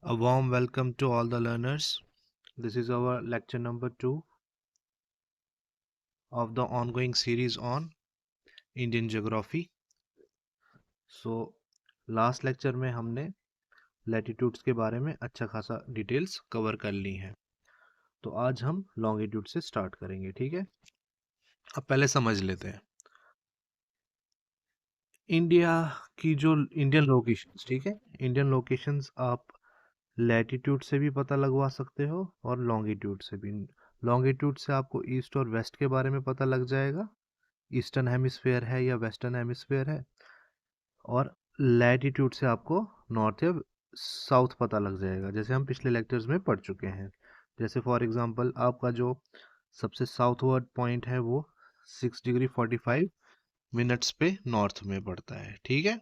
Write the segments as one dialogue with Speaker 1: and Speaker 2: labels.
Speaker 1: A warm welcome to all the learners. This is our lecture number 2 of the ongoing series on Indian geography. So, last lecture में हमने latitudes के बारे में अच्छा खासा details cover कर ली हैं। तो आज हम लॉन्गिट्यूड से स्टार्ट करेंगे, ठीक है। अब पहले समझ लेते हैं इंडिया की जो इंडियन लोकेशंस, ठीक है। इंडियन लोकेशंस आप लैटिट्यूड से भी पता लगवा सकते हो और लॉन्गिट्यूड से भी। लॉन्गिट्यूड से आपको ईस्ट और वेस्ट के बारे में पता लग जाएगा, ईस्टर्न हेमिस्फेयर है या वेस्टर्न हेमिस्फेयर है। और लैटिट्यूड से आपको नॉर्थ या साउथ पता लग जाएगा, जैसे हम पिछले लेक्चर्स में पढ़ चुके हैं। जैसे फॉर एग्जांपल आपका जो सबसे साउथवर्ड पॉइंट है वो 6 डिग्री 45 मिनट्स पे नॉर्थ में पड़ता है, ठीक है।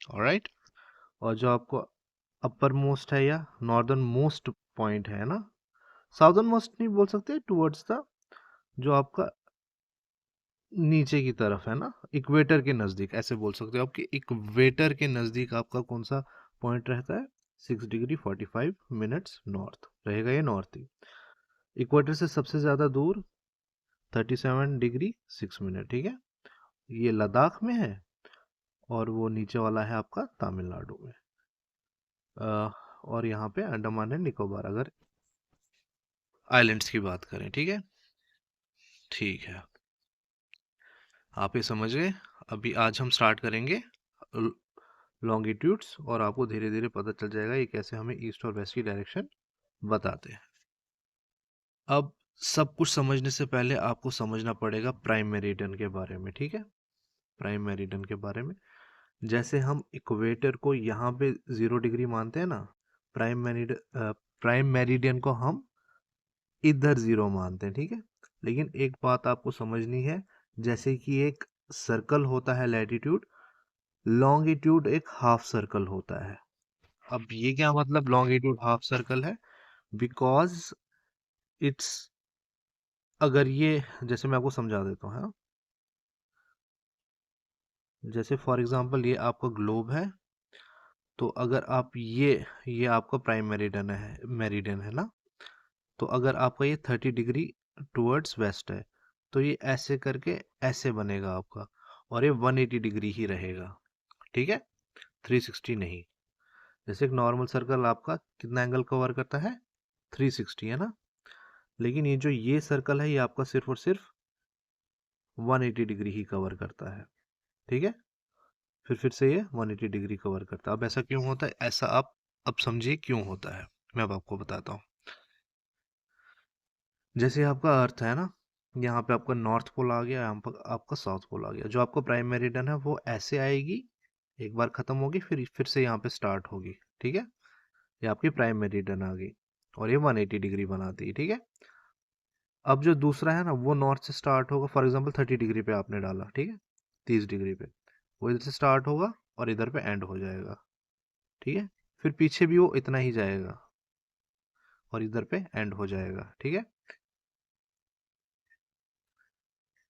Speaker 1: ऑलराइट। और जो आपको अपर मोस्ट है या नॉर्दर्न मोस्ट पॉइंट है ना, साउदर्न मोस्ट नहीं बोल सकते, टुवर्ड्स द जो आपका नीचे की तरफ है ना, इक्वेटर के नज़दीक ऐसे बोल सकते हो, आपके इक्वेटर के नज़दीक आपका कौन सा पॉइंट रहता है, 6 डिग्री 45 मिनट्स नॉर्थ रहेगा, ये नॉर्थ ही। इक्वेटर से सबसे ज़्यादा दूर 37 डिग्री 6 मिनट, ठीक है। ये लद्दाख में है और वो नीचे वाला है आपका तमिलनाडु में। और यहाँ पे अंडमान एंड निकोबार अगर आइलैंड्स की बात करें, ठीक है। ठीक है, आप ये समझ गए। अभी आज हम स्टार्ट करेंगे लॉन्गिट्यूड्स और आपको धीरे धीरे पता चल जाएगा ये कैसे हमें ईस्ट और वेस्ट की डायरेक्शन बताते हैं। अब सब कुछ समझने से पहले आपको समझना पड़ेगा प्राइम मेरिडियन के बारे में, ठीक है। प्राइम मेरिडियन के बारे में, जैसे हम इक्वेटर को यहाँ पे 0 डिग्री मानते हैं ना, प्राइम मेरिडियन को हम इधर 0 मानते हैं, ठीक है। लेकिन एक बात आपको समझनी है, जैसे कि एक सर्कल होता है लैटिट्यूड, लॉन्गिट्यूड एक हाफ सर्कल होता है। अब ये क्या मतलब लॉन्गिट्यूड हाफ सर्कल है, बिकॉज इट्स, अगर ये, जैसे मैं आपको समझा देता हूँ, है ना। जैसे फॉर एग्जांपल ये आपका ग्लोब है, तो अगर आप ये आपका प्राइम मेरिडियन है ना, तो अगर आपका ये 30 डिग्री टुवर्ड्स वेस्ट है, तो ये ऐसे करके ऐसे बनेगा आपका, और ये 180 डिग्री ही रहेगा, ठीक है, 360 नहीं। जैसे एक नॉर्मल सर्कल आपका कितना एंगल कवर करता है, 360, है ना। लेकिन ये सर्कल है, ये आपका सिर्फ और सिर्फ 180 डिग्री ही कवर करता है, ठीक है। फिर से ये 180 डिग्री कवर करता है। अब ऐसा क्यों होता है, ऐसा आप अब समझिए क्यों होता है, मैं अब आपको बताता हूँ। जैसे आपका अर्थ है ना, यहाँ पे आपका नॉर्थ पोल आ गया, यहाँ पर आपका साउथ पोल आ गया। जो आपका प्राइम मेरिडियन है वो ऐसे आएगी, एक बार खत्म होगी, फिर से यहाँ पे स्टार्ट होगी, ठीक है। ये आपकी प्राइम मेरिडियन आ गई और ये 180 डिग्री बनाती है, ठीक है। अब जो दूसरा है ना, वो नॉर्थ से स्टार्ट होगा, फॉर एग्जांपल 30 डिग्री पे आपने डाला, ठीक है, 30 डिग्री पे, वो इधर से स्टार्ट होगा और इधर पे एंड हो जाएगा, ठीक है। फिर पीछे भी वो इतना ही जाएगा और इधर पे एंड हो जाएगा, ठीक है।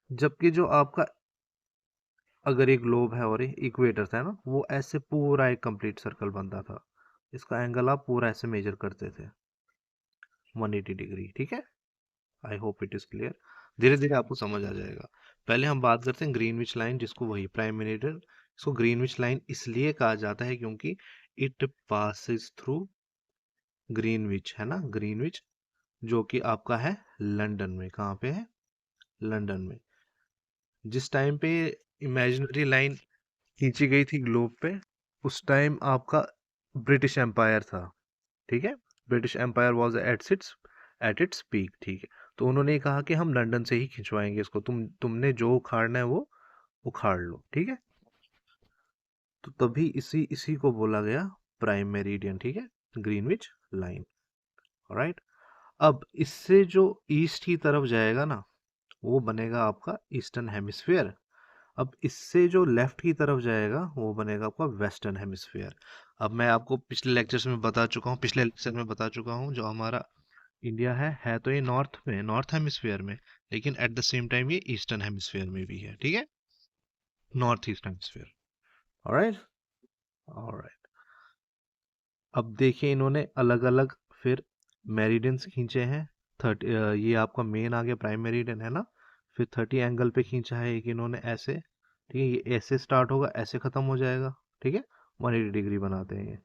Speaker 1: जबकि जो आपका अगर एक ग्लोब है और एक इक्वेटर था ना, वो ऐसे पूरा एक कंप्लीट सर्कल बनता था, इसका एंगल आप पूरा ऐसे मेजर करते थे 180 डिग्री, ठीक है। I hope it is clear, धीरे धीरे आपको समझ आ जाएगा। पहले हम बात करते हैं ग्रीनविच लाइन, जिसको वही प्राइम मेरिडियन, इसको ग्रीनविच लाइन इसलिए कहा जाता है क्योंकि इट पासिस थ्रू ग्रीनविच, है ना, ग्रीनविच जो कि आपका है लंदन में। कहाँ पे है, लंदन में। जिस टाइम पे इमेजिनरी लाइन खींची गई थी ग्लोब पे, उस टाइम आपका ब्रिटिश एम्पायर था, ठीक है। British empire was at its peak, ठीक है। तो उन्होंने कहा कि हम लंदन से ही खिंचवाएंगे इसको, तुमने जो उखाड़ना है वो उखाड़ लो, ठीक है। तो तभी इसी इसी को बोला गया प्राइम मेरिडियन, ठीक है, ग्रीनविच लाइन। राइट। अब इससे जो ईस्ट की तरफ जाएगा ना, वो बनेगा आपका ईस्टर्न हेमिस्फीयर। अब इससे जो लेफ्ट की तरफ जाएगा वो बनेगा आपका वेस्टर्न हेमिस्फीयर। अब मैं आपको पिछले लेक्चर्स में बता चुका हूँ, पिछले लेक्चर में बता चुका हूँ, जो हमारा इंडिया है तो ये नॉर्थ में, नॉर्थ हेमिस्फीयर में, लेकिन एट द सेम टाइम ये ईस्टर्न हेमिस्फीयर में भी है, ठीक है, north east hemisphere. Alright, alright. अब देखिए इन्होंने अलग अलग फिर मेरिडियंस खींचे हैं। 30 ये आपका मेन आ गया प्राइम मेरिडियन है ना। फिर 30 एंगल पे खींचा है एक इन्होंने ऐसे, ठीक है, ये ऐसे स्टार्ट होगा ऐसे खत्म हो जाएगा, ठीक है, 180 डिग्री बनाते हैं ये।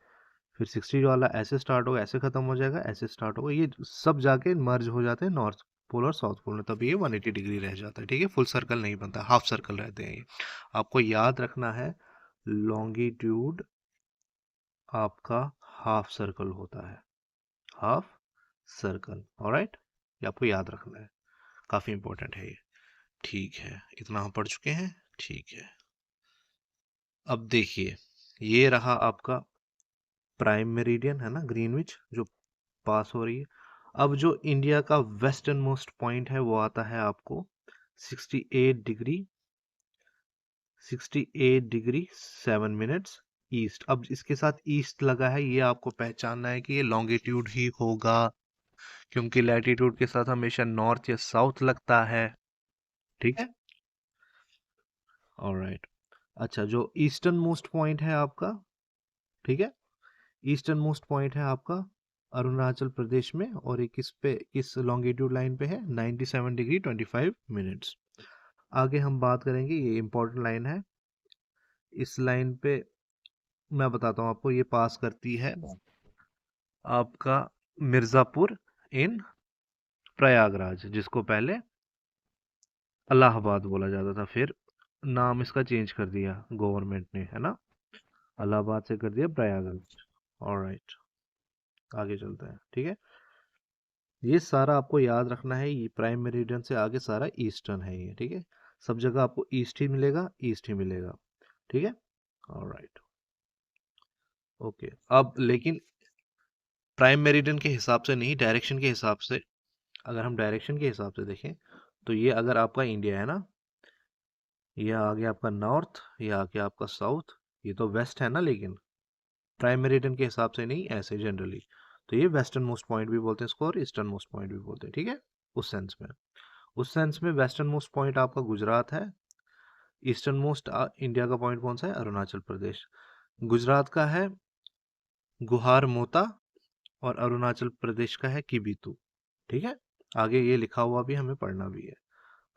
Speaker 1: फिर 60 वाला ऐसे स्टार्ट होगा ऐसे खत्म हो जाएगा, ऐसे स्टार्ट होगा, ये सब जाके मर्ज हो जाते हैं नॉर्थ पोल और साउथ पोल में, तभी ये 180 डिग्री रह जाता है, ठीक है। फुल सर्कल नहीं बनता, हाफ सर्कल रहते हैं ये। आपको याद रखना है लॉन्गिट्यूड आपका हाफ सर्कल होता है, हाफ सर्कल, ऑलराइट, ये आपको याद रखना है, काफी इंपॉर्टेंट है ये। ठीक है, इतना हम पढ़ चुके हैं, ठीक है। अब देखिए ये रहा आपका प्राइम मेरिडियन है ना, ग्रीनविच जो पास हो रही है। अब जो इंडिया का वेस्टर्न मोस्ट पॉइंट है वो आता है आपको 68 डिग्री 7 मिनट्स ईस्ट। अब इसके साथ ईस्ट लगा है, ये आपको पहचानना है कि ये लॉन्गिट्यूड ही होगा, क्योंकि लैटिट्यूड के साथ हमेशा नॉर्थ या साउथ लगता है, ठीक है, ऑलराइट। अच्छा, जो ईस्टर्न मोस्ट पॉइंट है आपका, ठीक है, ईस्टर्न मोस्ट पॉइंट है आपका अरुणाचल प्रदेश में, और एक किस पे, किस लॉन्गिट्यूड लाइन पे है, 97 डिग्री 25 मिनट्स। आगे हम बात करेंगे, ये इंपॉर्टेंट लाइन है, इस लाइन पे मैं बताता हूँ आपको, ये पास करती है आपका मिर्जापुर इन प्रयागराज, जिसको पहले इलाहाबाद बोला जाता था, फिर नाम इसका चेंज कर दिया गवर्नमेंट ने, है ना, इलाहाबाद से कर दिया प्रयागराज। ऑलराइट, आगे चलते हैं, ठीक है। ये सारा आपको याद रखना है, ये प्राइम मेरिडियन से आगे सारा ईस्टर्न है ये, ठीक है, सब जगह आपको ईस्ट ही मिलेगा, ईस्ट ही मिलेगा, ठीक है, ऑलराइट, ओके। अब लेकिन प्राइम मेरिडियन के हिसाब से नहीं, डायरेक्शन के हिसाब से, अगर हम डायरेक्शन के हिसाब से देखें तो ये अगर आपका इंडिया है ना, ये आ गया आपका नॉर्थ, ये आ गया आपका साउथ, ये तो वेस्ट है ना, लेकिन प्राइम मेरिडियन के हिसाब से नहीं, ऐसे जनरली तो ये वेस्टर्न मोस्ट पॉइंट भी बोलते हैं इसको और ईस्टर्न मोस्ट पॉइंट भी बोलते हैं, ठीक है, उस सेंस में। उस सेंस में वेस्टर्न मोस्ट पॉइंट आपका गुजरात है, ईस्टर्न मोस्ट इंडिया का पॉइंट कौन सा है, अरुणाचल प्रदेश। गुजरात का है गुहार मोता, और अरुणाचल प्रदेश का है किबीतू, ठीक है, आगे ये लिखा हुआ भी हमें पढ़ना भी है।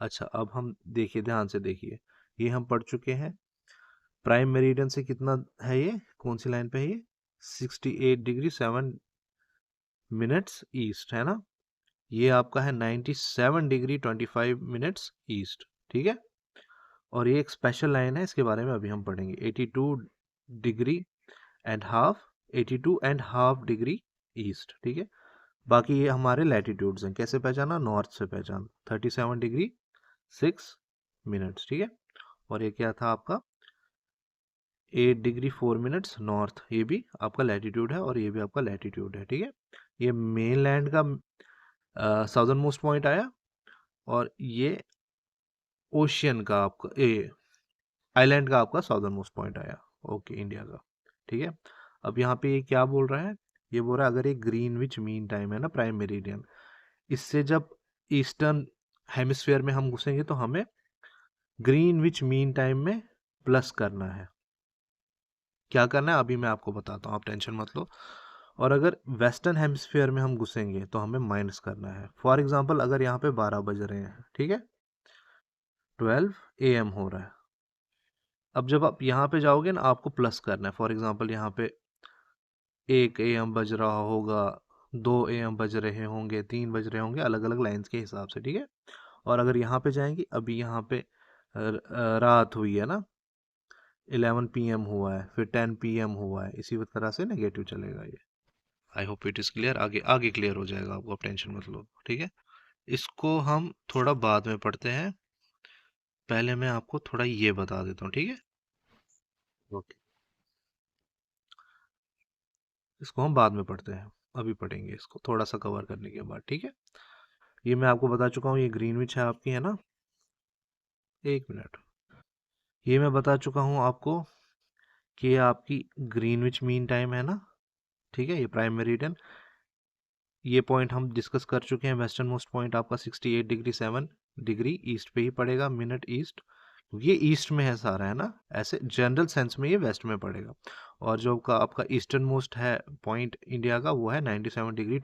Speaker 1: अच्छा, अब हम देखिए, ध्यान से देखिए, ये हम पढ़ चुके हैं प्राइम मेरिडियन से कितना है, ये कौन सी लाइन पे है ये, 68 डिग्री 7 मिनट्स ईस्ट है ना, ये आपका है 97 डिग्री 25 मिनट्स ईस्ट, ठीक है। और ये एक स्पेशल लाइन है, इसके बारे में अभी हम पढ़ेंगे, 82 एंड हाफ 82.5 डिग्री ईस्ट, ठीक है। बाकी ये हमारे लैटिट्यूड्स हैं, कैसे पहचाना, नॉर्थ से पहचान, 37 डिग्री 6 मिनट्स, ठीक है। और ये क्या था आपका 8 डिग्री 4 मिनट्स नॉर्थ, ये भी आपका लैटिट्यूड है और ये भी आपका लैटिट्यूड है, ठीक है। ये मेन लैंड का साउदर्न मोस्ट पॉइंट आया, और ये ओशियन का आपका आइलैंड का आपका साउदर्न मोस्ट पॉइंट आया, ओके, इंडिया का, ठीक है। अब यहाँ पे ये क्या बोल रहा है, ये बोल रहा है अगर ये ग्रीनविच मीन टाइम है ना, प्राइम मेरिडियन, इससे जब ईस्टर्न हेमिस्फीयर में हम घुसेंगे तो हमें ग्रीनविच मीन टाइम में प्लस करना है। क्या करना है अभी मैं आपको बताता हूँ, आप टेंशन मत लो। और अगर वेस्टर्न हेमिस्फीयर में हम घुसेंगे तो हमें माइनस करना है। फॉर एग्जांपल अगर यहाँ पे 12 बज रहे हैं, ठीक है, 12 AM हो रहा है, अब जब आप यहाँ पे जाओगे ना, आपको प्लस करना है। फॉर एग्जांपल यहाँ पे 1 AM बज रहा होगा, 2 AM बज रहे होंगे, 3 बज रहे होंगे, अलग अलग लाइन्स के हिसाब से, ठीक है। और अगर यहाँ पे जाएंगे, अभी यहाँ पे रात हुई है ना, 11 PM हुआ है, फिर 10 PM हुआ है, इसी तरह से नेगेटिव चलेगा ये। आई होप इट इज क्लियर, आगे आगे क्लियर हो जाएगा आपको, आप टेंशन मत लो, ठीक है। इसको हम थोड़ा बाद में पढ़ते हैं, पहले मैं आपको थोड़ा ये बता देता हूँ, ठीक है, ओके। इसको हम बाद में पढ़ते हैं, अभी पढ़ेंगे इसको थोड़ा सा कवर करने के बाद, ठीक है। ये मैं आपको बता चुका हूँ, ये ग्रीनविच है आपकी, है ना, 1 मिनट, ये मैं बता चुका हूँ आपको कि ये आपकी ग्रीनविच मीन टाइम है ना, ठीक है, ये प्राइम मेरिडियन, ये पॉइंट हम डिस्कस कर चुके हैं। वेस्टर्न मोस्ट पॉइंट आपका 68 डिग्री 7 डिग्री ईस्ट पे ही पड़ेगा, मिनट ईस्ट, ये ईस्ट में है सारा, है ना, ऐसे जनरल सेंस में ये वेस्ट में पड़ेगा। और जो आपका ईस्टर्न मोस्ट है पॉइंट इंडिया का, वो है 97 डिग्री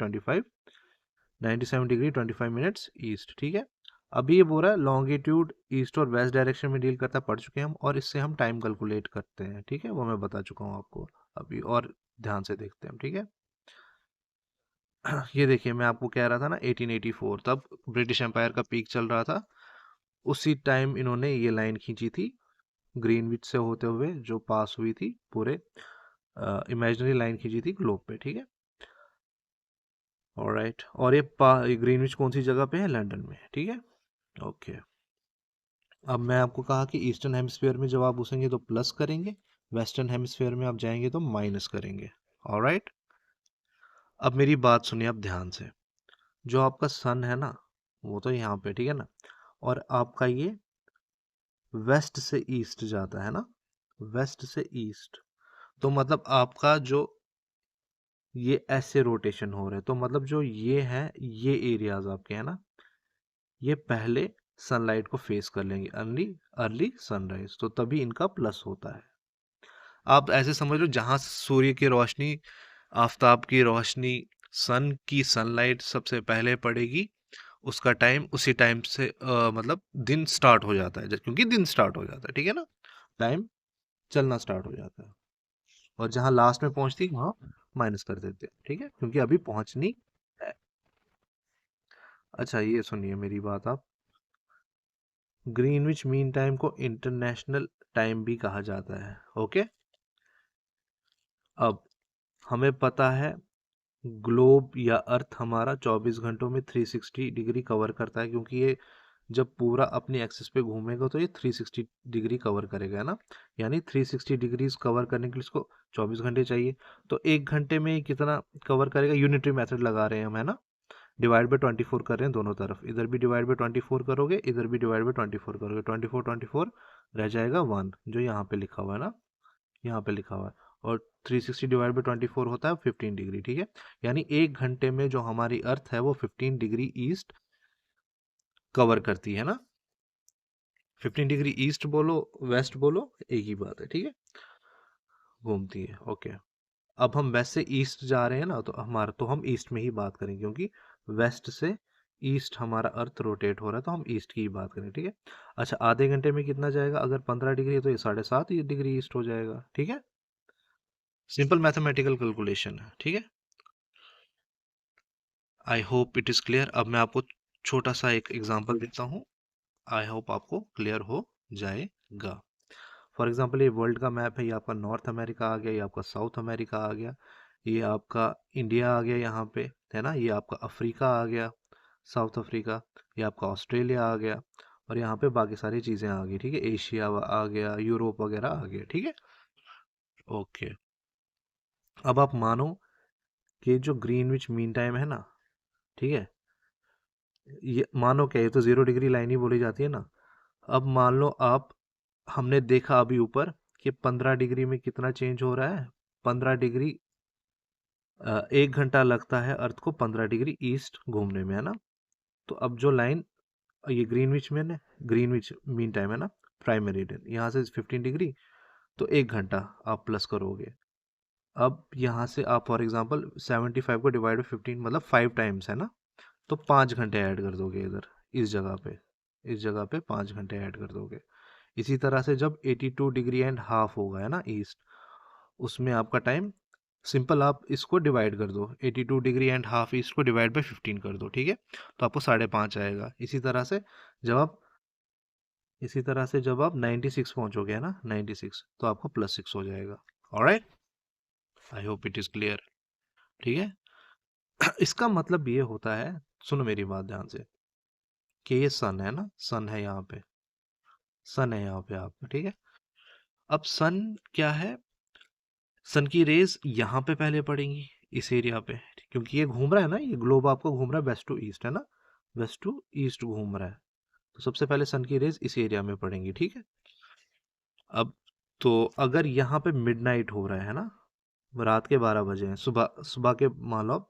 Speaker 1: 25 मिनट्स ईस्ट, ठीक है। अभी ये बोल रहा है लॉन्गिट्यूड ईस्ट और वेस्ट डायरेक्शन में डील करता है, पढ़ चुके हैं हम, और इससे हम टाइम कैलकुलेट करते हैं, ठीक है, वो मैं बता चुका हूँ आपको अभी, और ध्यान से देखते हैं हम, ठीक है। ये देखिए, मैं आपको कह रहा था ना 1884 तब ब्रिटिश एम्पायर का पीक चल रहा था, उसी टाइम इन्होंने ये लाइन खींची थी ग्रीनविच से होते हुए, जो पास हुई थी पूरे, इमेजिनरी लाइन खींची थी ग्लोब पे, ठीक है। ऑलराइट, और ये ग्रीनविच कौन सी जगह पे है? लंदन में, ठीक है। ओके, अब मैं आपको कहा कि ईस्टर्न हेमिस्फीयर में जब आप घुसेंगे तो प्लस करेंगे, वेस्टर्न हेमिस्फीयर में आप जाएंगे तो माइनस करेंगे। ऑलराइट, अब मेरी बात सुनिए आप ध्यान से। जो आपका सन है ना, वो तो यहाँ पे, ठीक है ना, और आपका ये वेस्ट से ईस्ट जाता है ना, वेस्ट से ईस्ट, तो मतलब आपका जो ये ऐसे रोटेशन हो रहे हैं, तो मतलब जो ये है, ये एरियाज आपके है ना, ये पहले सनलाइट को फेस कर लेंगे, अर्ली अर्ली सनराइज, तो तभी इनका प्लस होता है। आप ऐसे समझ लो, जहां सूर्य की रोशनी, आफताब की रोशनी, सन की सनलाइट सबसे पहले पड़ेगी, उसका टाइम उसी टाइम से मतलब दिन स्टार्ट हो जाता है, क्योंकि दिन स्टार्ट हो जाता है, ठीक है ना, टाइम चलना स्टार्ट हो जाता है, और जहां लास्ट में पहुंचती है वहां माइनस कर देते हैं, ठीक है, क्योंकि अभी पहुंचनी है। अच्छा, ये सुनिए मेरी बात आप, ग्रीनविच मीन टाइम को इंटरनेशनल टाइम भी कहा जाता है, ओके। अब हमें पता है ग्लोब या अर्थ हमारा 24 घंटों में 360 डिग्री कवर करता है, क्योंकि ये जब पूरा अपनी एक्सिस पे घूमेगा तो ये 360 डिग्री कवर करेगा, है ना, यानी 360 डिग्रीज कवर करने के लिए इसको 24 घंटे चाहिए। तो एक घंटे में कितना कवर करेगा? यूनिटरी मेथड लगा रहे हैं हम, है ना, डिवाइड बाई 24 कर रहे हैं दोनों तरफ, इधर भी डिवाइड बाई 24 करोगे, इधर भी डिवाइड बाई 24 करोगे, 24 रह जाएगा 1, जो यहाँ पे लिखा हुआ है ना, यहाँ पे लिखा हुआ है, और 360 डिवाइड बाई 24 होता है 15 डिग्री, ठीक है। यानी एक घंटे में जो हमारी अर्थ है वो 15 डिग्री ईस्ट कवर करती है ना, 15 डिग्री ईस्ट बोलो वेस्ट बोलो, एक ही बात है, ठीक है, घूमती है, ओके। अब हम वेस्ट से ईस्ट जा रहे हैं ना, तो हम ईस्ट में ही बात करेंगे, क्योंकि वेस्ट से ईस्ट हमारा अर्थ रोटेट हो रहा है, तो हम ईस्ट की ही बात करें, ठीक है। अच्छा, आधे घंटे में कितना जाएगा? अगर 15 डिग्री है तो ये 7.5 डिग्री ईस्ट हो जाएगा, ठीक है। सिंपल मैथमेटिकल कैलकुलेशन है, ठीक है। I hope it is clear. अब मैं आपको छोटा सा एक एग्जांपल देता हूँ, आई होप आपको क्लियर हो जाएगा। फॉर एग्जांपल, ये वर्ल्ड का मैप है, ये आपका नॉर्थ अमेरिका आ गया, ये आपका साउथ अमेरिका आ गया, ये आपका इंडिया आ गया यहाँ पे, है ना, ये आपका अफ्रीका आ गया, साउथ अफ्रीका, ये आपका ऑस्ट्रेलिया आ गया, और यहाँ पे बाकी सारी चीज़ें आ गई, ठीक है, एशिया आ गया, यूरोप वगैरह आ गया, ठीक है। ओके, अब आप मानो कि जो ग्रीनविच मीन टाइम है ना, ठीक है, ये मानो क्या, ये तो 0 डिग्री लाइन ही बोली जाती है ना। अब मान लो आप, हमने देखा अभी ऊपर कि 15 डिग्री में कितना चेंज हो रहा है, 15 डिग्री, 1 घंटा लगता है अर्थ को 15 डिग्री ईस्ट घूमने में, है ना। तो अब जो लाइन, ये ग्रीनविच में ना, ग्रीनविच मीन टाइम है ना, प्राइम मेरिडियन, यहाँ से 15 डिग्री, तो 1 घंटा आप प्लस करोगे। अब यहाँ से आप फॉर एग्जांपल 75 को डिवाइड बाई 15, मतलब 5 टाइम्स, है ना, तो 5 घंटे ऐड कर दोगे इधर, इस जगह पे, इस जगह पे 5 घंटे ऐड कर दोगे। इसी तरह से जब 82 डिग्री एंड हाफ होगा, है ना, ईस्ट, उसमें आपका टाइम, सिंपल आप इसको डिवाइड कर दो, 82 डिग्री एंड हाफ ईस्ट को डिवाइड बाई 15 कर दो, ठीक है, तो आपको 5.5 आएगा। जब आप इसी तरह से जब आप 96 पहुंचोगे, है ना, 96, तो आपको +6 हो जाएगा। Alright, I hope it is clear, ठीक है। इसका मतलब ये होता है, सुनो मेरी बात ध्यान से, कि ये सन है ना, सन है यहाँ पे, सन है यहाँ पे आपका, ठीक है। अब सन क्या है? सन की रेज यहाँ पे पहले पड़ेंगी, इस एरिया पे, क्योंकि ये घूम रहा है ना, ये ग्लोब आपको घूम रहा है वेस्ट टू ईस्ट, है ना, वेस्ट टू ईस्ट घूम रहा है, तो सबसे पहले सन की रेज इस एरिया में पड़ेंगी, ठीक है। अब तो अगर यहाँ पे मिडनाइट हो रहा है ना, रात के 12 बजे हैं, सुबह सुबह के मान लो आप,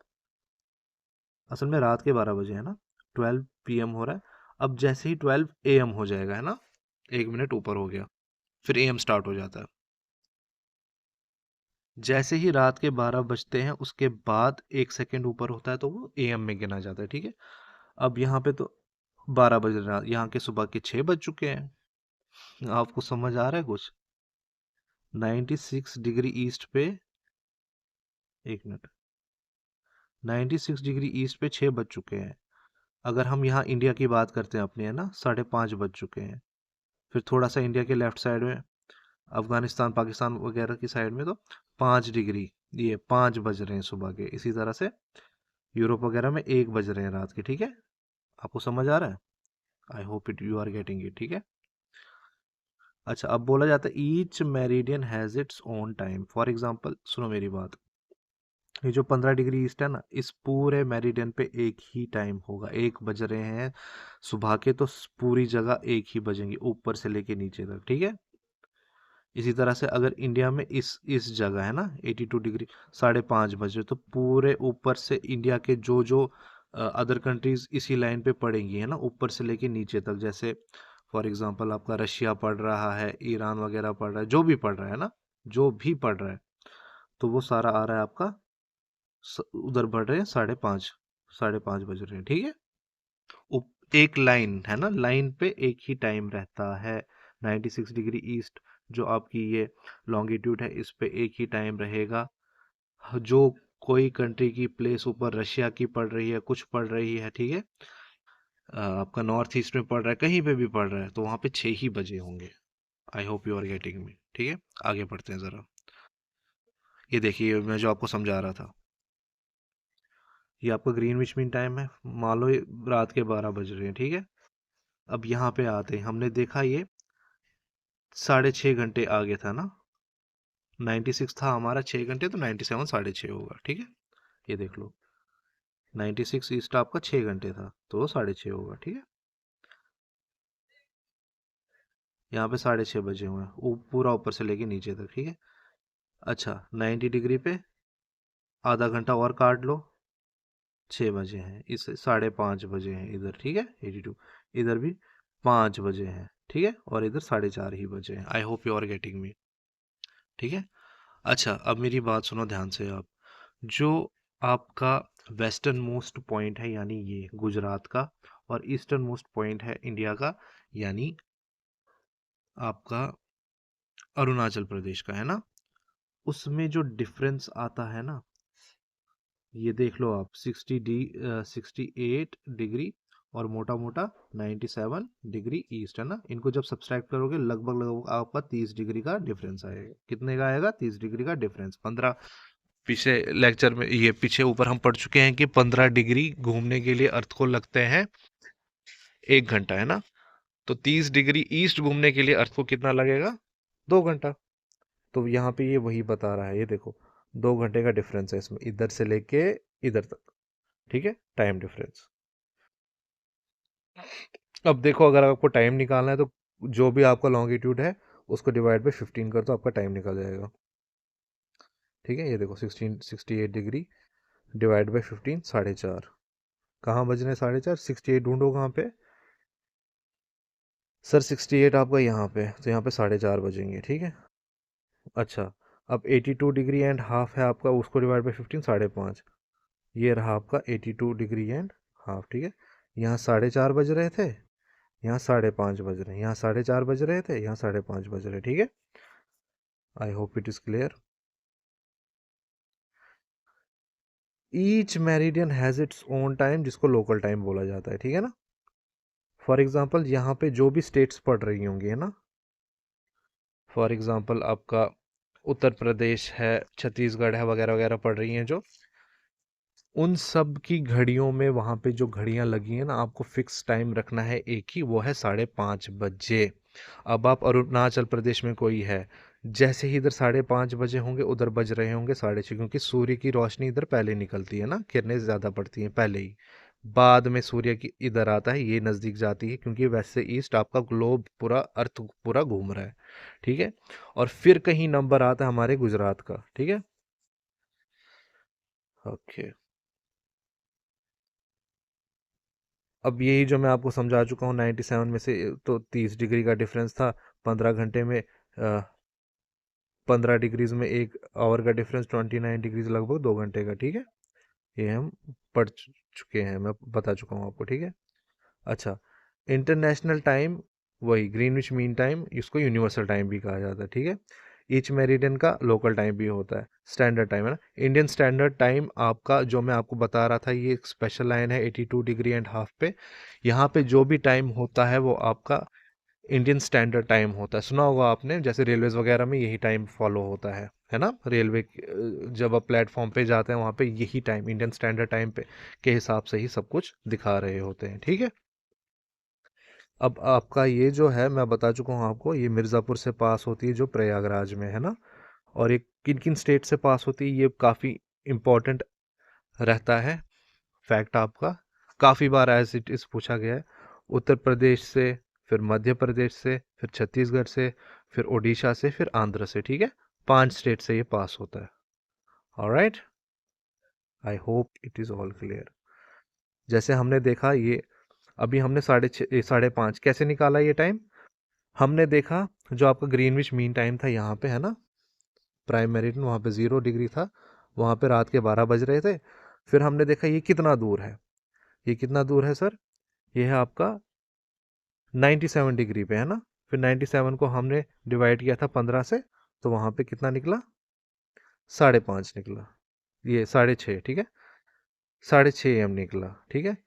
Speaker 1: असल में रात के 12 बजे है ना, 12 PM हो रहा है। अब जैसे ही 12 AM हो जाएगा, है ना, 1 मिनट ऊपर हो गया, फिर एएम स्टार्ट हो जाता है। जैसे ही रात के 12 बजते हैं उसके बाद 1 सेकंड ऊपर होता है तो वो एएम में गिना जाता है, ठीक है। अब यहाँ पे तो 12 बज रहा, यहाँ के सुबह के 6 बज चुके हैं। आपको समझ आ रहा है कुछ? 96 डिग्री ईस्ट पे, 1 मिनट, 96 डिग्री ईस्ट पे 6 बज चुके हैं। अगर हम यहाँ इंडिया की बात करते हैं अपने, है ना, 5:30 बज चुके हैं। फिर थोड़ा सा इंडिया के लेफ्ट साइड में, अफगानिस्तान पाकिस्तान वगैरह की साइड में तो 5 डिग्री, ये 5 बज रहे हैं सुबह के। इसी तरह से यूरोप वगैरह में 1 बज रहे हैं रात के, ठीक है। आपको समझ आ रहा है? I hope it you are getting it, ठीक है। अच्छा, अब बोला जाता है each meridian has its own time. For example सुनो मेरी बात, ये जो 15 डिग्री ईस्ट है ना, इस पूरे मेरिडियन पे एक ही टाइम होगा। 1 बज रहे हैं सुबह के तो पूरी जगह एक ही बजेंगे, ऊपर से लेके नीचे तक, ठीक है। इसी तरह से अगर इंडिया में इस जगह है ना 82 डिग्री, 5:30 बजे, तो पूरे ऊपर से इंडिया के जो जो अदर कंट्रीज इसी लाइन पे पड़ेंगी, है ना, ऊपर से लेके नीचे तक। जैसे फॉर एग्जांपल आपका रशिया पड़ रहा है, ईरान वगैरह पड़ रहा है, जो भी पड़ रहा है ना, जो भी पड़ रहा है, तो वो सारा आ रहा है आपका उधर बढ़ रहे हैं 5:30, 5:30 बज रहे हैं, ठीक है। एक लाइन है ना, लाइन पे एक ही टाइम रहता है। 96 डिग्री ईस्ट जो आपकी ये लॉन्गिट्यूड है, इस पे एक ही टाइम रहेगा। जो कोई कंट्री की प्लेस ऊपर रशिया की पड़ रही है, कुछ पड़ रही है, ठीक है, आपका नॉर्थ ईस्ट में पड़ रहा है, कहीं पे भी पड़ रहा है, तो वहां पे 6 ही बजे होंगे। I hope you are getting me, ठीक है। आगे बढ़ते हैं जरा। ये देखिए मैं जो आपको समझा रहा था, ये आपका ग्रीनविच मीन टाइम है। मान लो ये रात के 12 बज रहे हैं, ठीक है। अब यहाँ पे आते हैं, हमने देखा ये 6.5 घंटे आगे था ना। 96 था हमारा 6 घंटे, तो 97 6:30 होगा, ठीक है। ये देख लो, 96 ईस्ट आपका 6 घंटे था तो 6:30 होगा, ठीक है। यहाँ पे 6:30 बजे हुए हैं, पूरा ऊपर से लेके नीचे तक, ठीक है। अच्छा, 90 डिग्री पे आधा घंटा और काट लो, 6 बजे हैं। इस 5:30 बजे हैं इधर, ठीक है, 82। इधर भी 5 बजे हैं, ठीक है, और इधर 4:30 ही बजे हैं। I hope you are getting me, ठीक है। अच्छा, अब मेरी बात सुनो ध्यान से आप। जो आपका वेस्टर्न मोस्ट पॉइंट है, यानी ये गुजरात का, और ईस्टर्न मोस्ट पॉइंट है इंडिया का, यानी आपका अरुणाचल प्रदेश का, है ना, उसमें जो डिफरेंस आता है ना, ये देख लो आप, 68 डिग्री और मोटा मोटा 97 डिग्री ईस्ट, है ना। इनको जब सब्सट्रैक्ट करोगे लगभग लगभग आपका 30 डिग्री का डिफरेंस आएगा। कितने का आएगा? 30 डिग्री का डिफरेंस। 15, पीछे लेक्चर में, ये पीछे ऊपर हम पढ़ चुके हैं कि 15 डिग्री घूमने के लिए अर्थ को लगते हैं 1 घंटा, है ना। तो 30 डिग्री ईस्ट घूमने के लिए अर्थ को कितना लगेगा? 2 घंटा। तो यहाँ पे ये वही बता रहा है, ये देखो, 2 घंटे का डिफरेंस है इसमें, इधर से लेके इधर तक, ठीक है, टाइम डिफरेंस। अब देखो, अगर आपको टाइम निकालना है तो जो भी आपका लॉन्गिट्यूड है उसको डिवाइड बाई 15 कर दो, आपका टाइम निकल जाएगा, ठीक है। ये देखो, 68 डिग्री डिवाइड बाई 15, 4:30। कहाँ बजने 4:30? 68 ढूंढो कहाँ पे। सर 68 आपका यहाँ पे, तो यहाँ पे 4:30 बजेंगे, ठीक है। अच्छा, अब 82 डिग्री एंड हाफ है आपका, उसको डिवाइड बाई 15, 5:30। ये रहा आपका 82 डिग्री एंड हाफ, ठीक है। यहाँ 4:30 बज रहे थे, यहाँ 5:30 बज रहे हैं, यहाँ 4:30 बज रहे थे, यहाँ 5:30 बज रहे हैं, ठीक है। I hope it is clear. Each meridian has its own time, जिसको लोकल टाइम बोला जाता है, ठीक है ना। फॉर एग्जाम्पल यहाँ पे जो भी स्टेट्स पढ़ रही होंगी, है ना, फॉर एग्जाम्पल आपका उत्तर प्रदेश है, छत्तीसगढ़ है, वगैरह वगैरह पढ़ रही हैं जो, उन सब की घड़ियों में वहाँ पे जो घड़ियाँ लगी हैं ना, आपको फिक्स टाइम रखना है एक ही, वो है 5:30 बजे। अब आप अरुणाचल प्रदेश में कोई है, जैसे ही इधर 5:30 बजे होंगे, उधर बज रहे होंगे 6:30, क्योंकि सूर्य की रोशनी इधर पहले निकलती है ना, किरणें ज़्यादा पड़ती हैं पहले ही। बाद में सूर्य की इधर आता है, ये नज़दीक जाती है, क्योंकि वैसे ईस्ट आपका ग्लोब पूरा, अर्थ पूरा घूम रहा है, ठीक है। और फिर कहीं नंबर आता है हमारे गुजरात का, ठीक है। ओके। अब यही जो मैं आपको समझा चुका हूँ 97 में से, तो 30 डिग्री का डिफरेंस था। 15 घंटे में 15 डिग्रीज में 1 आवर का डिफरेंस, 29 डिग्रीज लगभग 2 घंटे का। ठीक है, ये हम चुके हैं, मैं बता चुका हूँ आपको। ठीक है। अच्छा, इंटरनेशनल टाइम, वही ग्रीनविच मीन टाइम, इसको यूनिवर्सल टाइम भी कहा जाता है। ठीक है। ईच मेरिडियन का लोकल टाइम भी होता है। स्टैंडर्ड टाइम है ना, इंडियन स्टैंडर्ड टाइम आपका जो मैं आपको बता रहा था, ये एक स्पेशल लाइन है 82 डिग्री एंड हाफ पे। यहाँ पे जो भी टाइम होता है वो आपका इंडियन स्टैंडर्ड टाइम होता है। सुना होगा आपने, जैसे रेलवेज वगैरह में यही टाइम फॉलो होता है ना। रेलवे जब आप प्लेटफॉर्म पे जाते हैं वहाँ पे यही टाइम, इंडियन स्टैंडर्ड टाइम पे के हिसाब से ही सब कुछ दिखा रहे होते हैं। ठीक है। अब आपका ये जो है मैं बता चुका हूँ आपको, ये मिर्ज़ापुर से पास होती है जो प्रयागराज में है ना। और ये किन किन स्टेट से पास होती है ये काफ़ी इम्पोर्टेंट रहता है फैक्ट आपका। काफ़ी बार एज इट इज़ पूछा गया है। उत्तर प्रदेश से, फिर मध्य प्रदेश से, फिर छत्तीसगढ़ से, फिर उड़ीसा से, फिर आंध्र से। ठीक है, 5 स्टेट से ये पास होता है। Alright, I hope it is all clear. जैसे हमने देखा ये, अभी हमने 6:30 5:30 कैसे निकाला ये टाइम। हमने देखा जो आपका ग्रीनविच मीन टाइम था यहाँ पे है ना, प्राइम मेरिडियन, वहाँ पे 0 डिग्री था। वहाँ पे रात के 12 बज रहे थे। फिर हमने देखा ये कितना दूर है। ये कितना दूर है सर, ये है आपका 97 डिग्री पे है ना। फिर 97 को हमने डिवाइड किया था 15 से, तो वहाँ पे कितना निकला, 5:30 निकला। ये 6:30, ठीक है, 6:30 AM निकला। ठीक है।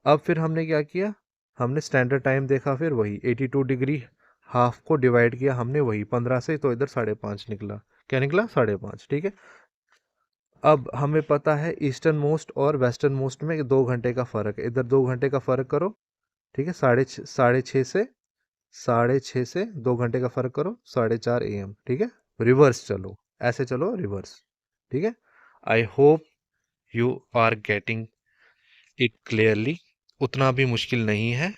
Speaker 1: अब फिर हमने क्या किया, हमने स्टैंडर्ड टाइम देखा, फिर वही 82 डिग्री हाफ को डिवाइड किया हमने वही 15 से, तो इधर 5:30 निकला। क्या निकला, 5:30। ठीक है। अब हमें पता है ईस्टर्न मोस्ट और वेस्टर्न मोस्ट में 2 घंटे का फ़र्क है। इधर 2 घंटे का फ़र्क करो। ठीक है, 6:30 से 2 घंटे का फ़र्क करो, 4:30 AM। ठीक है, रिवर्स चलो, ऐसे चलो रिवर्स। ठीक है। I hope you are getting it clearly. उतना भी मुश्किल नहीं है।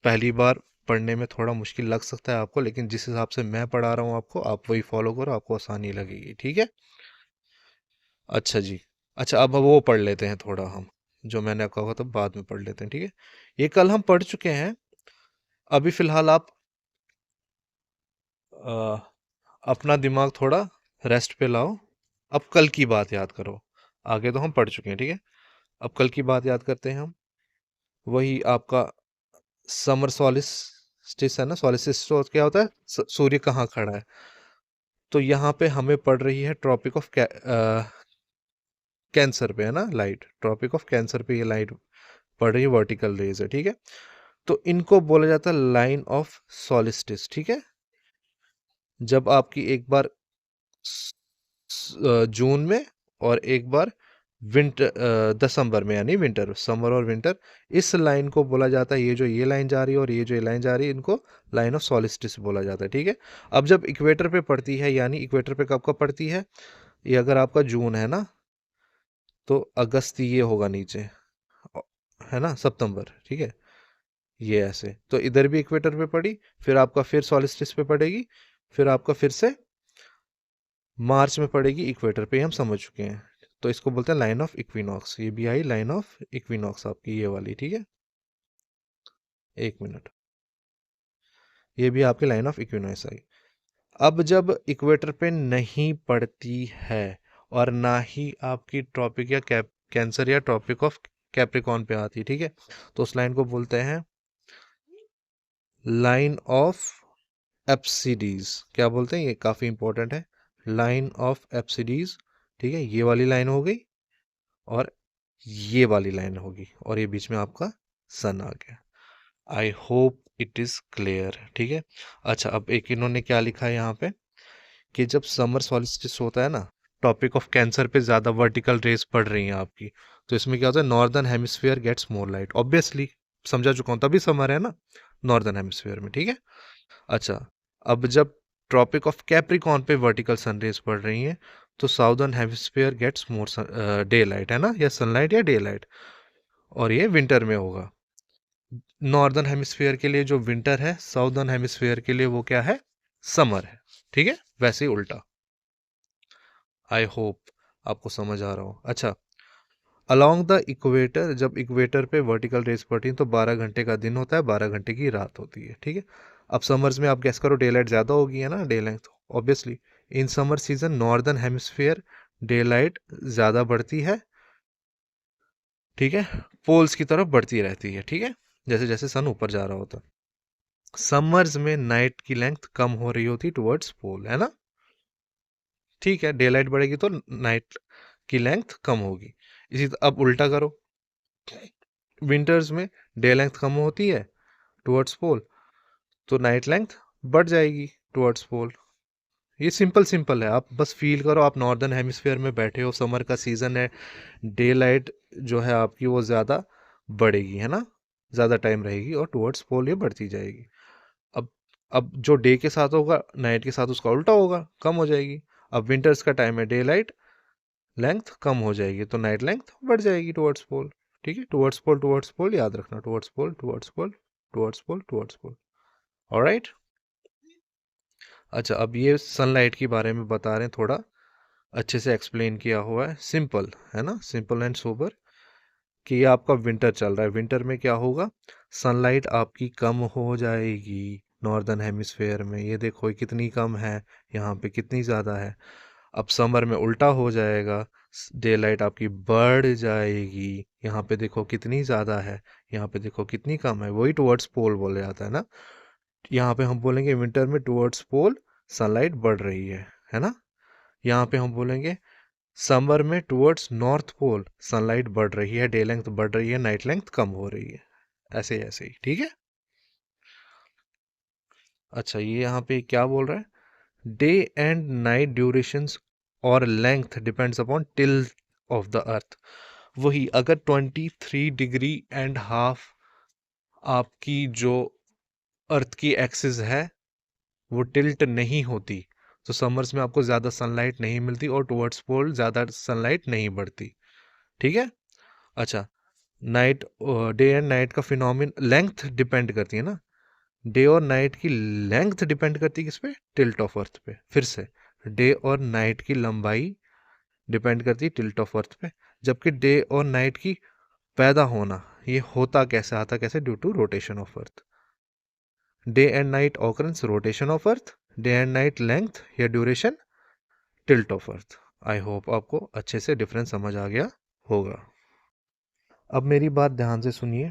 Speaker 1: पहली बार पढ़ने में थोड़ा मुश्किल लग सकता है आपको, लेकिन जिस हिसाब से मैं पढ़ा रहा हूँ आपको, आप वही फॉलो करो, आपको आसानी लगेगी। ठीक है। अच्छा जी। अच्छा, अब वो पढ़ लेते हैं थोड़ा हम, जो मैंने आपको कहा था बाद में पढ़ लेते हैं। ठीक है, ये कल हम पढ़ चुके हैं। अभी फिलहाल आप अ, अपना दिमाग थोड़ा रेस्ट पे लाओ। अब कल की बात याद करो। आगे तो हम पढ़ चुके हैं। ठीक है, अब कल की बात याद करते हैं हम। वही आपका समर सॉलिस्टिस है ना। सॉलिस्टिस तो क्या होता है, सूर्य कहाँ खड़ा है। तो यहाँ पे हमें पड़ रही है ट्रॉपिक ऑफ कैंसर पे है ना लाइट। ट्रॉपिक ऑफ कैंसर पे ये लाइट पड़ रही है, वर्टिकल रेज है। ठीक है। तो इनको बोला जाता है लाइन ऑफ सॉलिस्टिस। ठीक है। जब आपकी एक बार जून में और एक बार विंटर दिसंबर में, यानी विंटर, समर और विंटर, इस लाइन को बोला जाता है, ये जो ये लाइन जा रही है और ये जो ये लाइन जा रही है, इनको लाइन ऑफ सॉलिस्टिस बोला जाता है। ठीक है। अब जब इक्वेटर पे पड़ती है, यानी इक्वेटर पे कब कब पड़ती है, ये अगर आपका जून है ना, तो अगस्त ये होगा नीचे, अ, है ना, सितंबर। ठीक है, ये ऐसे, तो इधर भी इक्वेटर पे पड़ी, फिर आपका फिर सॉलिस्टिस पे पड़ेगी, फिर आपका फिर से मार्च में पड़ेगी इक्वेटर पे, हम समझ चुके हैं। तो इसको बोलते हैं लाइन ऑफ इक्विनॉक्स। ये भी आई लाइन ऑफ इक्विनॉक्स आपकी, ये वाली। ठीक है, 1 मिनट, ये भी आपकी लाइन ऑफ इक्विनॉक्स आई। अब जब इक्वेटर पे नहीं पड़ती है और ना ही आपकी ट्रॉपिक या कैंसर या ट्रॉपिक ऑफ कैप्रिकॉन पे आती, ठीक है, तो उस लाइन को बोलते हैं लाइन ऑफ एप्सिडीज। क्या बोलते हैं, ये काफ़ी इंपॉर्टेंट है, लाइन ऑफ एप्सिडीज। ठीक है, ये वाली लाइन हो गई और ये वाली लाइन होगी, और ये बीच में आपका सन आ गया। आई होप इट इज क्लियर। ठीक है। अच्छा, अब एक इन्होंने क्या लिखा है यहाँ पे, कि जब समर सॉलिस्टिस होता है ना, टॉपिक ऑफ कैंसर पे ज़्यादा वर्टिकल रेस पड़ रही हैं आपकी, तो इसमें क्या होता है, northern hemisphere gets more light. Obviously समझा चुका हूँ, तभी समर है ना नॉर्दर्न हेमिस्फीयर में। ठीक है। अच्छा, अब जब ट्रॉपिक ऑफ कैप्रिकॉन पे वर्टिकल सन रेज पड़ रही हैं, तो southern hemisphere gets more daylight, है ना, या सनलाइट या डे लाइट, और ये विंटर में होगा। नॉर्दर्न हेमिस्फीयर के लिए जो विंटर है, साउदर्न हेमिस्फीयर के लिए वो क्या है, समर है। ठीक है, वैसे ही उल्टा। आई होप आपको समझ आ रहा हो। अच्छा, अलोंग द इक्वेटर, जब इक्वेटर पे वर्टिकल रेस पड़ती है तो 12 घंटे का दिन होता है, 12 घंटे की रात होती है, ठीक है। अब समर्स में आप गेस करो, डे लाइट ज़्यादा होगी है ना, day length obviously. In summer season northern hemisphere day light ज़्यादा बढ़ती है, ठीक है, पोल्स की तरफ बढ़ती रहती है, ठीक है, जैसे जैसे सन ऊपर जा रहा होता है। समर्स में नाइट की लेंथ कम हो रही होती टुवर्ड्स पोल, है ना, ठीक है, डे लाइट बढ़ेगी तो नाइट की लेंथ कम होगी। अब उल्टा करो, विंटर्स में डे लेंथ कम होती है टुवर्ड्स पोल, तो नाइट लेंथ बढ़ जाएगी टुवर्ड्स पोल। ये सिंपल सिंपल है, आप बस फील करो, आप नॉर्दर्न हेमिस्फीयर में बैठे हो, समर का सीजन है, डे लाइट जो है आपकी वो ज़्यादा बढ़ेगी, है ना, ज़्यादा टाइम रहेगी और टुवर्ड्स पोल ये बढ़ती जाएगी। अब अब जो डे के साथ होगा नाइट के साथ उसका उल्टा होगा, कम हो जाएगी। अब विंटर्स का टाइम है, डे लाइट लेंथ कम हो जाएगी तो नाइट लेंथ बढ़ जाएगी टुवर्ड्स पोल, ठीक है, टुवर्ड्स पोल याद रखना, टुवर्ड्स पोल टुवर्ड्स पोल टुवर्ड्स पोल टुवर्ड्स पोल। ऑलराइट। अच्छा, अब ये सनलाइट के बारे में बता रहे हैं, थोड़ा अच्छे से एक्सप्लेन किया हुआ है, सिंपल है ना, सिंपल एंड सोबर, कि ये आपका विंटर चल रहा है, विंटर में क्या होगा, सनलाइट आपकी कम हो जाएगी नॉर्दर्न हेमिस्फेयर में, ये देखो ये कितनी कम है, यहाँ पे कितनी ज़्यादा है। अब समर में उल्टा हो जाएगा, डे लाइट आपकी बढ़ जाएगी, यहाँ पे देखो कितनी ज़्यादा है, यहाँ पे देखो कितनी कम है, वही टुवर्ड्स पोल बोला जाता है ना। यहाँ पे हम बोलेंगे विंटर में टुवर्ड्स पोल सनलाइट बढ़ रही है ना। यहाँ पे हम बोलेंगे समर में टुवर्ड्स नॉर्थ पोल सनलाइट बढ़ रही है, डे लेंथ बढ़ रही है, नाइट लेंथ कम हो रही है, ऐसे ऐसे ही, ठीक है। अच्छा, ये यहाँ पे क्या बोल रहा है, डे एंड नाइट ड्यूरेशंस और length depends upon tilt of the earth. वही, अगर 23.5 डिग्री आपकी जो अर्थ की एक्सिस है वो टिल्ट नहीं होती तो समर्स में आपको ज़्यादा सनलाइट नहीं मिलती और टुवर्ड्स पोल ज़्यादा सनलाइट नहीं बढ़ती, ठीक है। अच्छा, नाइट, डे एंड नाइट का फिनोमिन लेंथ डिपेंड करती है ना, डे और नाइट की लेंथ डिपेंड करती है किस पे, टिल्ट ऑफ अर्थ पे। फिर से, डे और नाइट की लंबाई डिपेंड करती है टिल्ट ऑफ अर्थ पे, जबकि डे और नाइट की पैदा होना ये होता कैसे, आता कैसे, due to rotation of earth. Day and night occurrence rotation of earth, day and night length या duration tilt of earth. I hope आपको अच्छे से डिफरेंस समझ आ गया होगा। अब मेरी बात ध्यान से सुनिए,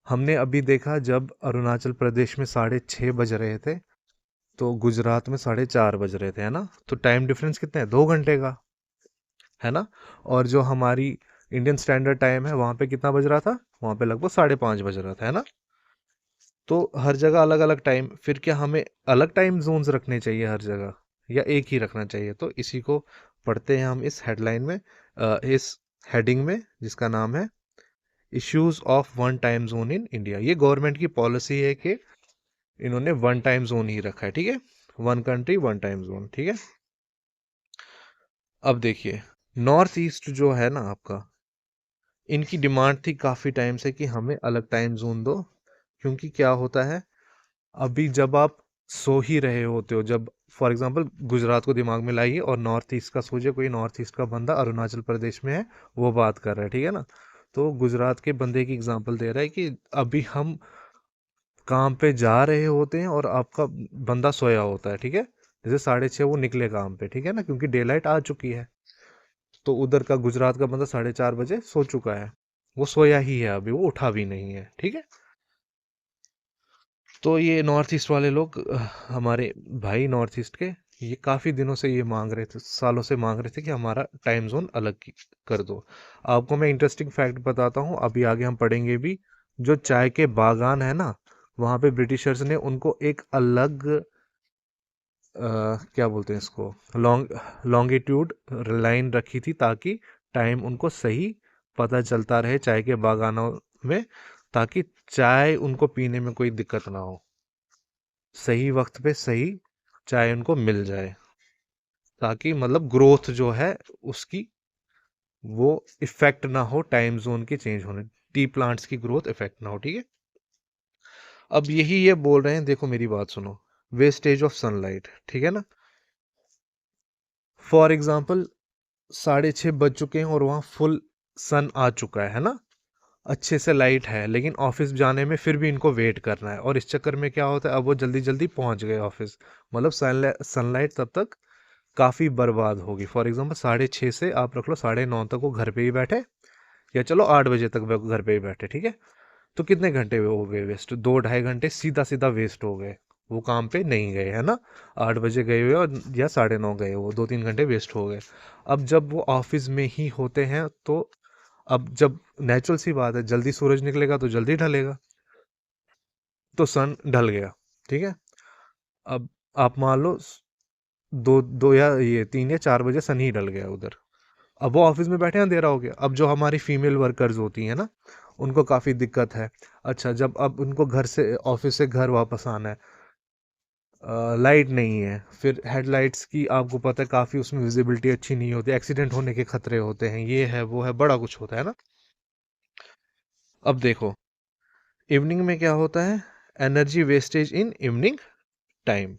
Speaker 1: हमने अभी देखा जब अरुणाचल प्रदेश में 6:30 बज रहे थे तो गुजरात में 4:30 बज रहे थे, है ना, तो टाइम डिफरेंस कितना है, 2 घंटे का, है ना। और जो हमारी इंडियन स्टैंडर्ड टाइम है वहाँ पे कितना बज रहा था, वहाँ पे लगभग 5:30 बज रहा था, है ना। तो हर जगह अलग अलग टाइम, फिर क्या हमें अलग टाइम जोन्स रखने चाहिए हर जगह या एक ही रखना चाहिए, तो इसी को पढ़ते हैं हम इस हेडलाइन में, इस हेडिंग में, जिसका नाम है issues of one time zone in India. ये गवर्नमेंट की पॉलिसी है कि इन्होंने वन टाइम जोन ही रखा है, ठीक है, one country one time zone, ठीक है। अब देखिए, नॉर्थ ईस्ट जो है ना आपका, इनकी डिमांड थी काफ़ी टाइम से कि हमें अलग टाइम जोन दो, क्योंकि क्या होता है, अभी जब आप सो ही रहे होते हो, जब फॉर एग्जांपल गुजरात को दिमाग में लाइए और नॉर्थ ईस्ट का सोचिए, कोई नॉर्थ ईस्ट का बंदा अरुणाचल प्रदेश में है, वो बात कर रहा है, ठीक है ना, तो गुजरात के बंदे की एग्जांपल दे रहा है कि अभी हम काम पे जा रहे होते हैं और आपका बंदा सोया होता है, ठीक है, जैसे 6:30 वो निकले काम पे, ठीक है ना, क्योंकि डे लाइट आ चुकी है, तो उधर का गुजरात का बंदा 4:30 बजे सो चुका है, वो सोया ही है, अभी वो उठा भी नहीं है, ठीक है। तो ये नॉर्थ ईस्ट वाले लोग, हमारे भाई नॉर्थ ईस्ट के, ये काफ़ी दिनों से ये मांग रहे थे, सालों से मांग रहे थे कि हमारा टाइम जोन अलग कर दो। आपको मैं इंटरेस्टिंग फैक्ट बताता हूँ, अभी आगे हम पढ़ेंगे भी, जो चाय के बागान है ना, वहाँ पे ब्रिटिशर्स ने उनको एक अलग क्या बोलते हैं इसको, लॉन्गिट्यूड लाइन रखी थी ताकि टाइम उनको सही पता चलता रहे चाय के बागानों में, ताकि चाय उनको पीने में कोई दिक्कत ना हो, सही वक्त पे सही चाय उनको मिल जाए, ताकि मतलब ग्रोथ जो है उसकी वो इफेक्ट ना हो, टाइम जोन के चेंज होने, टी प्लांट्स की ग्रोथ इफेक्ट ना हो, ठीक है। अब यही ये बोल रहे हैं, देखो मेरी बात सुनो, वेस्टेज ऑफ सनलाइट, ठीक है ना, फॉर एग्जाम्पल 6:30 बज चुके हैं और वहाँ फुल सन आ चुका है ना, अच्छे से लाइट है, लेकिन ऑफिस जाने में फिर भी इनको वेट करना है, और इस चक्कर में क्या होता है, अब वो जल्दी जल्दी पहुंच गए ऑफिस, मतलब सनलाइट तब तक काफ़ी बर्बाद होगी। फॉर एग्जांपल 6:30 से आप रख लो 9:30 तक वो घर पे ही बैठे, या चलो 8 बजे तक वो घर पे ही बैठे, ठीक है। तो कितने घंटे हो गए वेस्ट, 2 ढाई घंटे सीधा सीधा वेस्ट हो गए, वो काम पे नहीं गए, है ना। 8 बजे गए हुए और या 9:30 गए, वो 2 3 घंटे वेस्ट हो गए। अब जब वो ऑफिस में ही होते हैं तो अब जब नेचुरल सी बात है, जल्दी सूरज निकलेगा तो जल्दी ढलेगा, तो सन ढल गया, ठीक है। अब आप मान लो दो दो या ये 3 या 4 बजे सन ही ढल गया उधर। अब वो ऑफिस में बैठे हैं, अंधेरा हो गया। अब जो हमारी फीमेल वर्कर्स होती हैं ना, उनको काफ़ी दिक्कत है। अच्छा, जब अब उनको घर से ऑफिस से घर वापस आना है, लाइट नहीं है, फिर हेडलाइट्स की आपको पता है काफ़ी उसमें विजिबिलिटी अच्छी नहीं होती, एक्सीडेंट होने के खतरे होते हैं, ये है वो है, बड़ा कुछ होता है ना। अब देखो, इवनिंग में क्या होता है, energy wastage in evening time.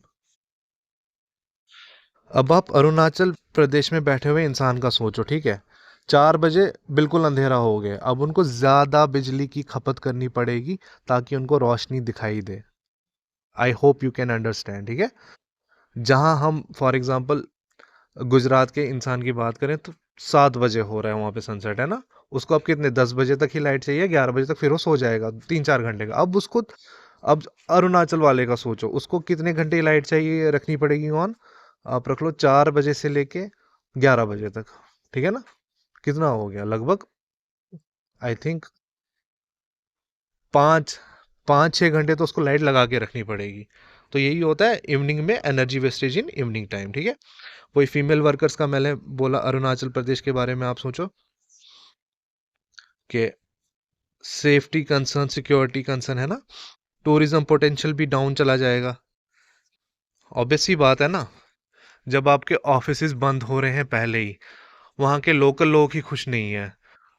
Speaker 1: अब आप अरुणाचल प्रदेश में बैठे हुए इंसान का सोचो, ठीक है। 4 बजे बिल्कुल अंधेरा हो गया, अब उनको ज़्यादा बिजली की खपत करनी पड़ेगी ताकि उनको रोशनी दिखाई दे। I hope you can understand, ठीक है। जहां हम फॉर एग्जांपल गुजरात के इंसान की बात करें तो 7 बजे हो रहा है वहां पे सनसेट, है ना। उसको अब कितने 10 बजे तक ही लाइट चाहिए, 11 बजे तक फिर वो सो जाएगा 3 4 घंटे का। अब उसको, अब अरुणाचल वाले का सोचो, उसको कितने घंटे लाइट चाहिए रखनी पड़ेगी ऑन। आप रख लो 4 बजे से लेके 11 बजे तक, ठीक है ना। कितना हो गया लगभग, आई थिंक 5 5 6 घंटे तो उसको लाइट लगा के रखनी पड़ेगी। तो यही होता है इवनिंग में energy wastage in evening time, ठीक है। वही फीमेल वर्कर्स का मैंने बोला अरुणाचल प्रदेश के बारे में, आप सोचो कि सेफ्टी कंसर्न, सिक्योरिटी कंसर्न, है ना। टूरिज्म पोटेंशियल भी डाउन चला जाएगा। ऑब्वियस सी बात है ना, जब आपके ऑफिसेज बंद हो रहे हैं पहले ही, वहाँ के लोकल लोग ही खुश नहीं है,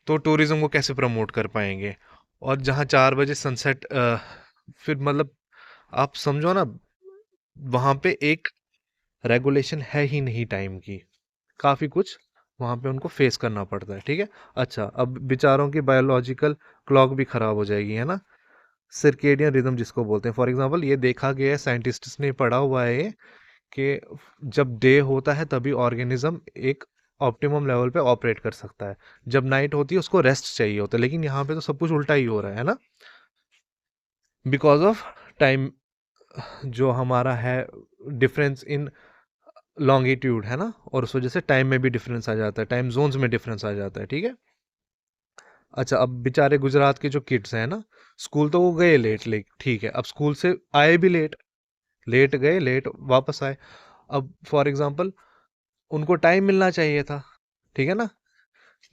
Speaker 1: तो टूरिज्म को कैसे प्रमोट कर पाएंगे। और जहाँ 4 बजे सनसेट, फिर मतलब आप समझो ना, वहाँ पे एक रेगुलेशन है ही नहीं टाइम की, काफ़ी कुछ वहाँ पे उनको फेस करना पड़ता है, ठीक है। अच्छा, अब बेचारों की बायोलॉजिकल क्लॉक भी ख़राब हो जाएगी, है ना। सर्केडियन रिदम जिसको बोलते हैं, फॉर एग्जांपल ये देखा गया है, साइंटिस्ट्स ने पढ़ा हुआ है ये, कि जब डे होता है तभी ऑर्गेनिज्म एक ऑप्टिमम लेवल पे ऑपरेट कर सकता है, जब नाइट होती है उसको रेस्ट चाहिए होता है। लेकिन यहाँ पे तो सब कुछ उल्टा ही हो रहा है ना, बिकॉज ऑफ टाइम जो हमारा है, डिफरेंस इन लॉन्गिट्यूड, है ना। और उस वजह से टाइम में भी डिफरेंस आ जाता है, टाइम जोन्स में डिफरेंस आ जाता है, ठीक है। अच्छा, अब बेचारे गुजरात के जो किड्स हैं ना, स्कूल तो वो गए लेट, लेट ठीक है, अब स्कूल से आए भी लेट, लेट गए लेट वापस आए। अब फॉर एग्जांपल उनको टाइम मिलना चाहिए था, ठीक है ना।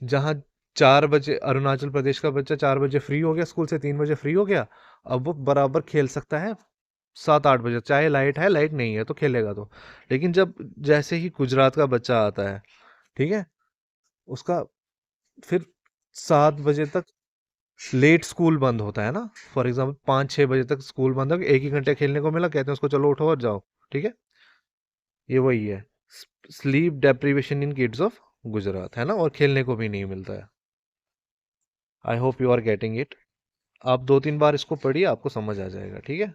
Speaker 1: जहाँ 4 बजे अरुणाचल प्रदेश का बच्चा 4 बजे फ्री हो गया स्कूल से, 3 बजे फ्री हो गया, अब वो बराबर खेल सकता है 7 8 बजे, चाहे लाइट है लाइट नहीं है तो खेलेगा तो। लेकिन जब जैसे ही गुजरात का बच्चा आता है, ठीक है, उसका फिर 7 बजे तक लेट स्कूल बंद होता है ना। फॉर एग्जाम्पल 5 6 बजे तक स्कूल बंद हो गया, 1 ही घंटे खेलने को मिला, कहते हैं उसको चलो उठो और जाओ, ठीक है। ये वही है, sleep deprivation in kids of Gujarat, है ना, और खेलने को भी नहीं मिलता है। I hope you are getting it. आप 2 3 बार इसको पढ़िए, आपको समझ आ जाएगा, ठीक है।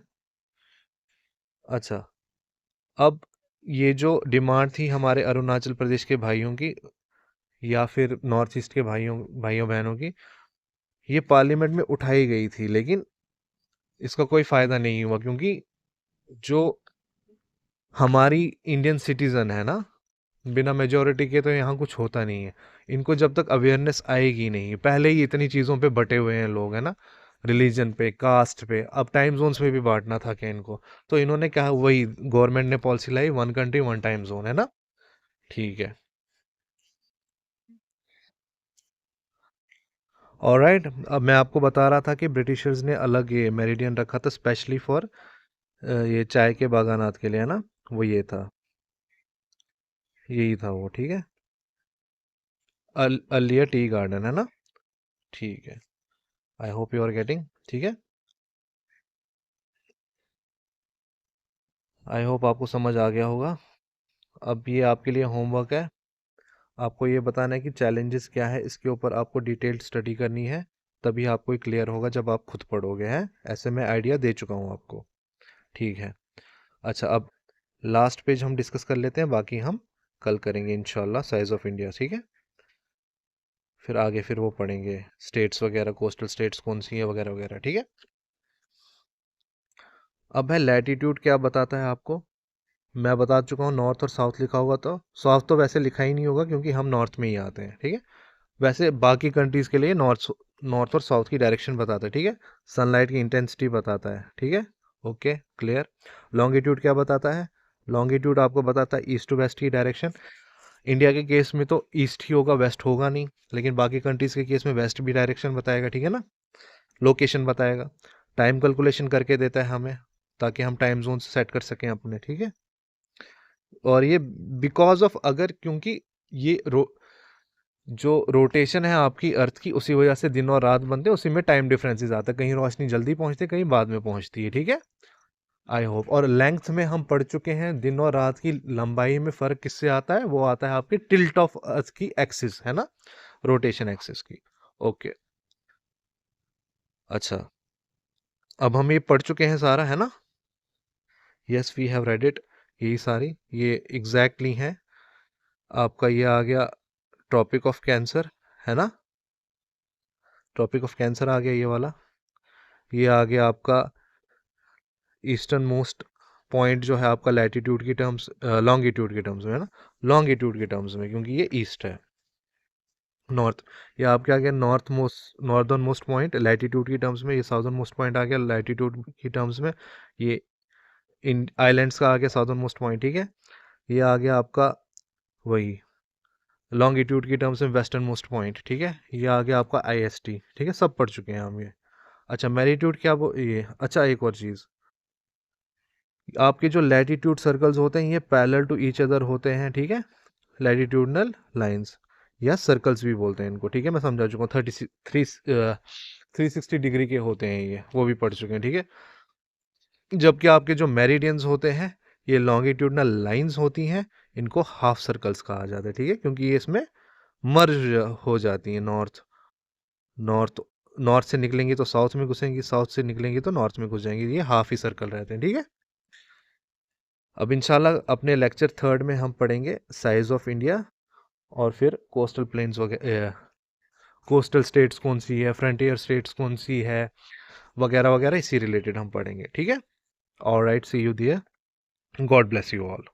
Speaker 1: अच्छा, अब ये जो डिमांड थी हमारे अरुणाचल प्रदेश के भाइयों की, या फिर नॉर्थ ईस्ट के भाइयों भाइयों बहनों की, ये पार्लियामेंट में उठाई गई थी, लेकिन इसका कोई फायदा नहीं हुआ, क्योंकि जो हमारी इंडियन सिटीजन है ना, बिना मेजोरिटी के तो यहाँ कुछ होता नहीं है। इनको जब तक अवेयरनेस आएगी नहीं, पहले ही इतनी चीज़ों पे बटे हुए हैं लोग, है ना, रिलीजन पे, कास्ट पे, अब टाइम जोन्स में भी बांटना था क्या इनको। तो इन्होंने कहा, वही गवर्नमेंट ने पॉलिसी लाई, one country one time zone, है ना। ठीक है, ऑलराइट। अब मैं आपको बता रहा था कि ब्रिटिशर्स ने अलग ये मेरिडियन रखा था स्पेशली फॉर ये चाय के बागानात के लिए, है ना। वो ये था, यही था वो, ठीक है। अलिया टी गार्डन, है ना। ठीक है, I hope you are getting, ठीक है। आई होप आपको समझ आ गया होगा। अब ये आपके लिए होमवर्क है, आपको ये बताना है कि चैलेंजेस क्या है, इसके ऊपर आपको डिटेल्ड स्टडी करनी है, तभी आपको क्लियर होगा जब आप खुद पढ़ोगे। हैं ऐसे मैं आइडिया दे चुका हूँ आपको। ठीक है। अच्छा, अब लास्ट पेज हम डिस्कस कर लेते हैं, बाकी हम कल करेंगे इंशाल्लाह, साइज ऑफ इंडिया। ठीक है, फिर आगे फिर वो पढ़ेंगे स्टेट्स वगैरह, कोस्टल स्टेट्स कौन सी है वगैरह वगैरह। ठीक है। अब है लैटिट्यूड, क्या बताता है आपको। मैं बता चुका हूँ, नॉर्थ और साउथ लिखा होगा, तो साउथ तो वैसे लिखा ही नहीं होगा क्योंकि हम नॉर्थ में ही आते हैं। ठीक है, वैसे बाकी कंट्रीज के लिए नॉर्थ नॉर्थ और साउथ की डायरेक्शन बताता है। ठीक है, सनलाइट की इंटेंसिटी बताता है। ठीक है, ओके क्लियर। लॉन्गिट्यूड क्या बताता है, लॉन्गिट्यूड आपको बताता है ईस्ट टू वेस्ट की डायरेक्शन। इंडिया के केस में तो ईस्ट ही होगा, वेस्ट होगा नहीं, लेकिन बाकी कंट्रीज के केस में वेस्ट भी डायरेक्शन बताएगा। ठीक है ना, लोकेशन बताएगा। टाइम कैलकुलेशन करके देता है हमें, ताकि हम टाइम जोन सेट कर सकें अपने। ठीक है, और ये बिकॉज ऑफ, अगर क्योंकि ये जो रोटेशन है आपकी अर्थ की, उसी वजह से दिन और रात बनते हैं, उसी में टाइम डिफरेंसेस आता है, कहीं रोशनी जल्दी पहुंचती है, कहीं बाद में पहुंचती है। ठीक है, आई होप। और लेंथ में हम पढ़ चुके हैं, दिन और रात की लंबाई में फर्क किससे आता है, वो आता है आपकी टिल्ट ऑफ अर्थ की एक्सिस, है ना, रोटेशन एक्सिस की। ओके, अच्छा, अब हम ये पढ़ चुके हैं सारा, है ना। Yes we have read it, यही सारी ये एग्जैक्टली है। आपका ये आ गया ट्रॉपिक ऑफ कैंसर, है ना, ट्रॉपिक ऑफ कैंसर आ गया ये वाला। ये आ गया आपका ईस्टर्न मोस्ट पॉइंट जो है आपका लैटिट्यूड की टर्म्स, लॉन्गिट्यूड के टर्म्स में, है ना, लॉन्गिट्यूड के टर्म्स में, क्योंकि ये ईस्ट है। नॉर्थ, ये आपके आ गया north most, northern most point latitude की टर्म्स में। ये साउदर्न मोस्ट पॉइंट आ गया लैटिट्यूड की टर्म्स में। ये इन आइलैंड्स का आ गया साउदर्न मोस्ट पॉइंट। ठीक है, ये आ गया आपका वही लॉन्गिट्यूड की टर्म्स में वेस्टर्न मोस्ट पॉइंट। ठीक है, ये आ गया आपका IST। ठीक है, सब पढ़ चुके हैं हम ये। अच्छा, मैरिट्यूड क्या वो ये, अच्छा एक और चीज़, आपके जो लैटिट्यूड सर्कल्स होते हैं ये पैरेलल टू ईच अदर होते हैं। ठीक है, लैटिट्यूडनल लाइंस या सर्कल्स भी बोलते हैं इनको। ठीक है, मैं समझा चुका हूँ, 360 डिग्री के होते हैं ये, वो भी पढ़ चुके हैं। ठीक है, जबकि आपके जो मेरिडियंस होते हैं ये लॉन्गिट्यूडनल लाइंस होती हैं, इनको हाफ सर्कल्स कहा जाता है। ठीक है, क्योंकि ये इसमें मर्ज हो जाती हैं। नॉर्थ नॉर्थ नॉर्थ से निकलेंगी तो साउथ में घुसेंगी, साउथ से निकलेंगी तो नॉर्थ में घुस जाएंगी, ये हाफ ही सर्कल रहते हैं। ठीक है, अब इंशाल्लाह अपने लेक्चर थर्ड में हम पढ़ेंगे साइज ऑफ इंडिया, और फिर कोस्टल प्लेन्स वगैरह, कोस्टल स्टेट्स कौन सी है, फ्रंटियर स्टेट्स कौन सी है वगैरह वगैरह, इसी रिलेटेड हम पढ़ेंगे। ठीक है, alright, see you there, God bless you all.